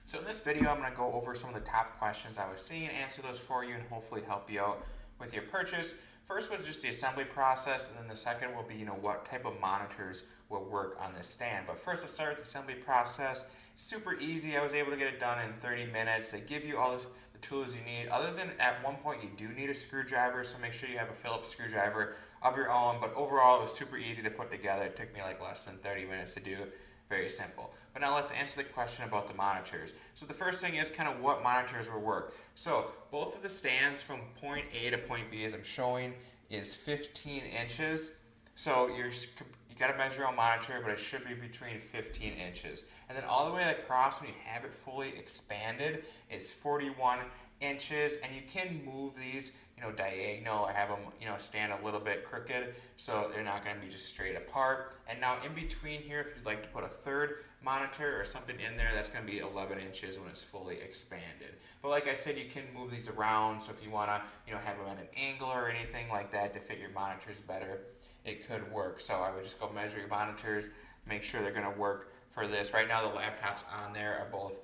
So in this video, I'm going to go over some of the top questions I was seeing, answer those for you, and hopefully help you out with your purchase. First was just the assembly process, and then the second will be, what type of monitors will work on this stand. But first, let's start with the assembly process. Super easy. I was able to get it done in 30 minutes. They give you all the tools you need. Other than at one point, you do need a screwdriver, so make sure you have a Phillips screwdriver of your own. But overall, it was super easy to put together. It took me like less than 30 minutes to do. Very simple. But now let's answer the question about the monitors. So the first thing is kind of what monitors will work. So both of the stands from point A to point B, as I'm showing, is 15 inches. So you got to measure your own monitor, but it should be between 15 inches. And then all the way across, when you have it fully expanded, is 41 inches. And you can move these, diagonal. I have them, stand a little bit crooked, so they're not going to be just straight apart. And now in between here, if you'd like to put a third monitor or something in there, that's going to be 11 inches when it's fully expanded. But like I said, you can move these around, so if you want to, have them at an angle or anything like that to fit your monitors better, it could work. So I would just go measure your monitors, make sure they're going to work for this. Right now the laptops on there are both,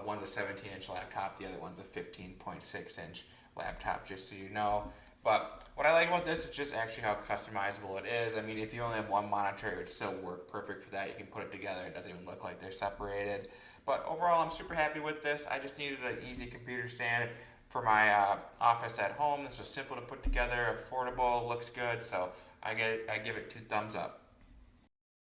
one's a 17-inch laptop, the other one's a 15.6-inch laptop, just so you know. But what I like about this is just actually how customizable it is. I mean, if you only have one monitor, it would still work perfect for that. You can put it together. It doesn't even look like they're separated. But overall, I'm super happy with this. I just needed an easy computer stand for my office at home. This was simple to put together, affordable, looks good. So I give it 2 thumbs up.